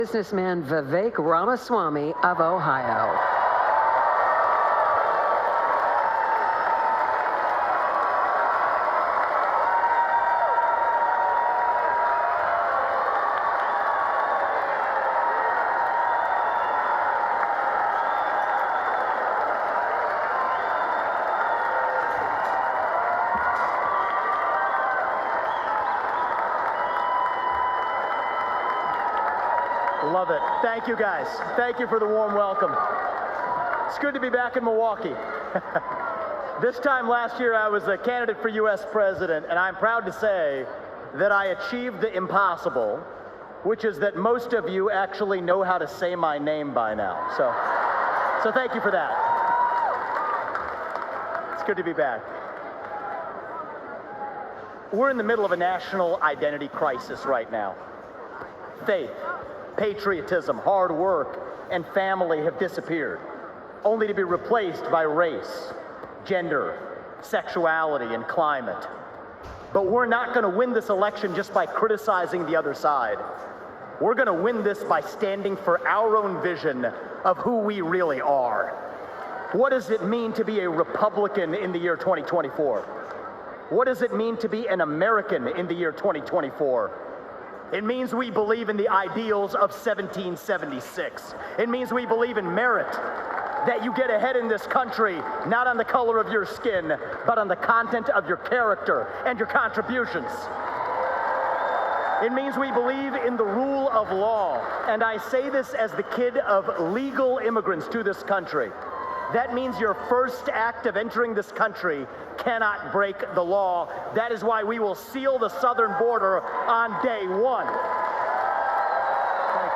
Businessman Vivek Ramaswamy of Ohio. Love it. Thank you, guys. Thank you for the warm welcome. It's good to be back in Milwaukee. This time last year, I was a candidate for U.S. president, and I'm proud to say that I achieved the impossible, which is that most of you actually know how to say my name by now. So thank you for that. It's good to be back. We're in the middle of a national identity crisis right now. Faith, patriotism, hard work, and family have disappeared, only to be replaced by race, gender, sexuality, and climate. But we're not going to win this election just by criticizing the other side. We're going to win this by standing for our own vision of who we really are. What does it mean to be a Republican in the year 2024? What does it mean to be an American in the year 2024? It means we believe in the ideals of 1776. It means we believe in merit, that you get ahead in this country, not on the color of your skin, but on the content of your character and your contributions. It means we believe in the rule of law, and I say this as the kid of legal immigrants to this country. That means your first act of entering this country cannot break the law. That is why we will seal the southern border on day one. Thank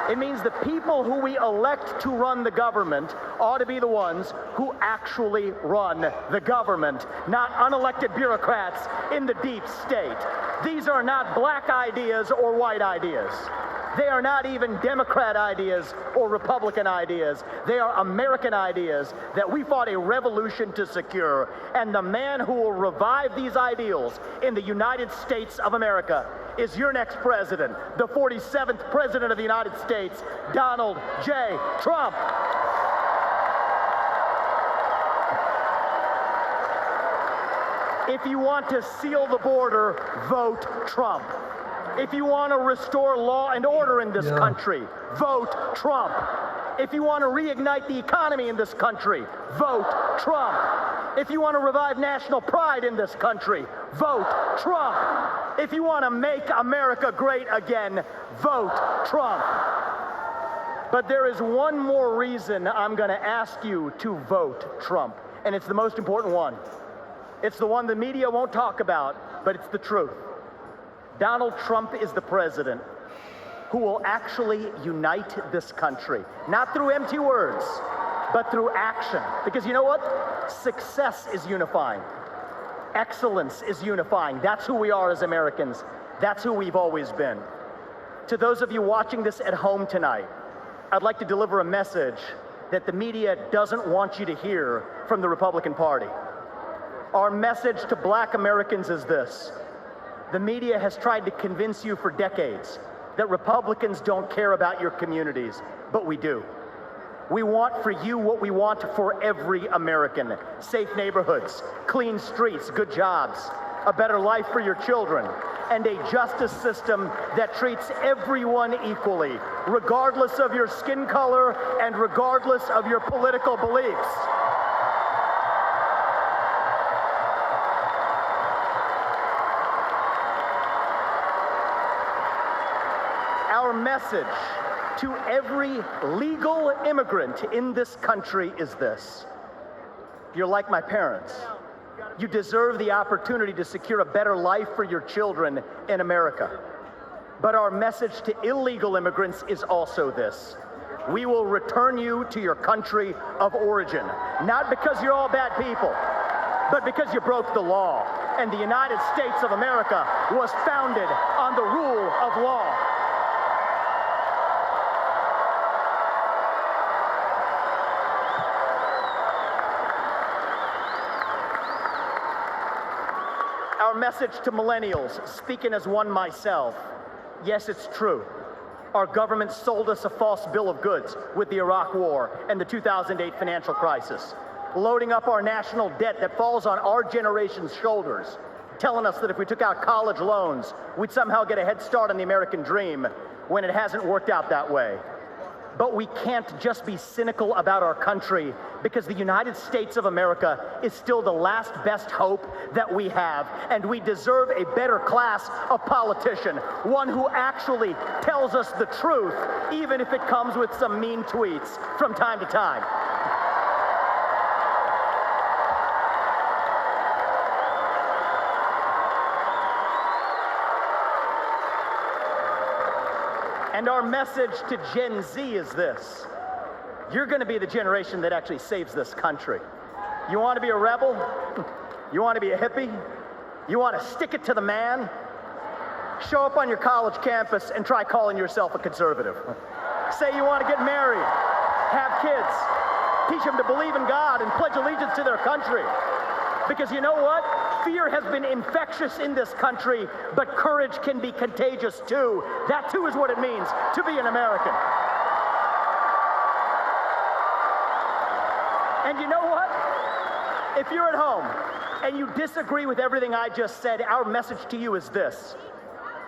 you. It means the people who we elect to run the government ought to be the ones who actually run the government, not unelected bureaucrats in the deep state. These are not black ideas or white ideas. They are not even Democrat ideas or Republican ideas. They are American ideas that we fought a revolution to secure. And the man who will revive these ideals in the United States of America is your next president, the 47th president of the United States, Donald J. Trump. If you want to seal the border, vote Trump. If you want to restore law and order in this country, vote Trump. If you want to reignite the economy in this country, vote Trump. If you want to revive national pride in this country, vote Trump. If you want to make America great again, vote Trump. But there is one more reason I'm going to ask you to vote Trump, and it's the most important one. It's the one the media won't talk about, but it's the truth. Donald Trump is the president who will actually unite this country, not through empty words, but through action. Because you know what? Success is unifying. Excellence is unifying. That's who we are as Americans. That's who we've always been. To those of you watching this at home tonight, I'd like to deliver a message that the media doesn't want you to hear from the Republican Party. Our message to black Americans is this. The media has tried to convince you for decades that Republicans don't care about your communities, but we do. We want for you what we want for every American: safe neighborhoods, clean streets, good jobs, a better life for your children, and a justice system that treats everyone equally, regardless of your skin color and regardless of your political beliefs. Our message to every legal immigrant in this country is this: you're like my parents. You deserve the opportunity to secure a better life for your children in America. But our message to illegal immigrants is also this: we will return you to your country of origin, not because you're all bad people, but because you broke the law. And the United States of America was founded on the rule of law. Our message to millennials, speaking as one myself: Yes, it's true. Our government sold us a false bill of goods with the Iraq War and the 2008 financial crisis, loading up our national debt that falls on our generation's shoulders, telling us that if we took out college loans, we'd somehow get a head start on the American dream, when it hasn't worked out that way. But we can't just be cynical about our country, because the United States of America is still the last best hope that we have, and we deserve a better class of politician, one who actually tells us the truth, even if it comes with some mean tweets from time to time. And our message to Gen Z is this: you're going to be the generation that actually saves this country. You want to be a rebel? You want to be a hippie? You want to stick it to the man? Show up on your college campus and try calling yourself a conservative. Say you want to get married, have kids, teach them to believe in God and pledge allegiance to their country. Because you know what? Fear has been infectious in this country, but courage can be contagious too. That too is what it means to be an American. And you know what? If you're at home and you disagree with everything I just said, our message to you is this: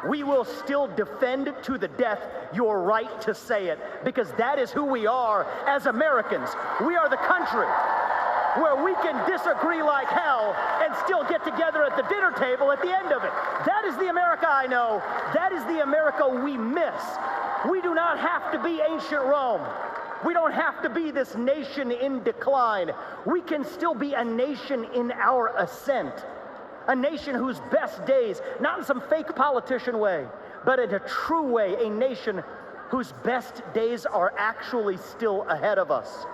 we will still defend to the death your right to say it, because that is who we are as Americans. We are the country where we can disagree like hell and still get together at the dinner table at the end of it. That is the America I know. That is the America we miss. We do not have to be ancient Rome. We don't have to be this nation in decline. We can still be a nation in our ascent. A nation whose best days, not in some fake politician way, but in a true way, a nation whose best days are actually still ahead of us.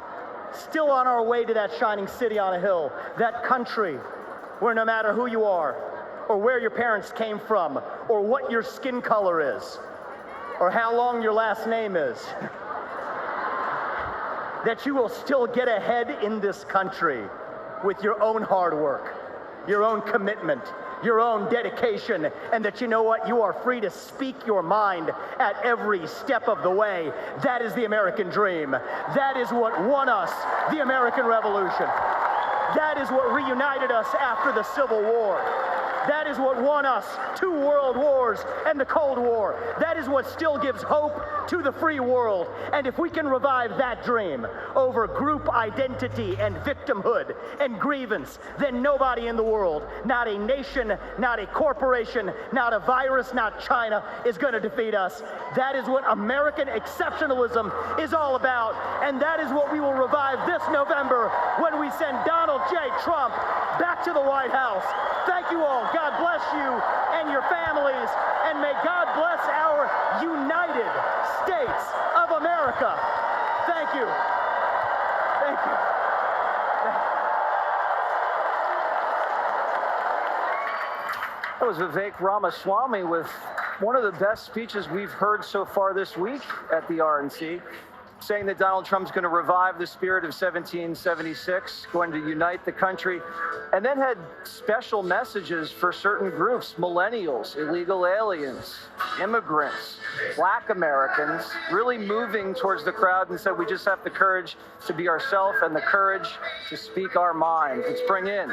Still on our way to that shining city on a hill, that country where no matter who you are, or where your parents came from, or what your skin color is, or how long your last name is, that you will still get ahead in this country with your own hard work, your own commitment, your own dedication, and that you know what? You are free to speak your mind at every step of the way. That is the American dream. That is what won us the American Revolution. That is what reunited us after the Civil War. That is what won us 2 world wars and the Cold War. That is what still gives hope to the free world. And if we can revive that dream over group identity and victimhood and grievance, then nobody in the world, not a nation, not a corporation, not a virus, not China, is going to defeat us. That is what American exceptionalism is all about. And that is what we will revive this November when we send Donald J. Trump back to the White House. Thank you all. God bless you and your families, and may God bless our United States of America. Thank you. Thank you. That was Vivek Ramaswamy with one of the best speeches we've heard so far this week at the RNC, saying that Donald Trump's going to revive the spirit of 1776, going to unite the country, and then had special messages for certain groups: millennials, illegal aliens, immigrants, Black Americans, really moving towards the crowd and said we just have the courage to be ourselves and the courage to speak our mind. Let's bring in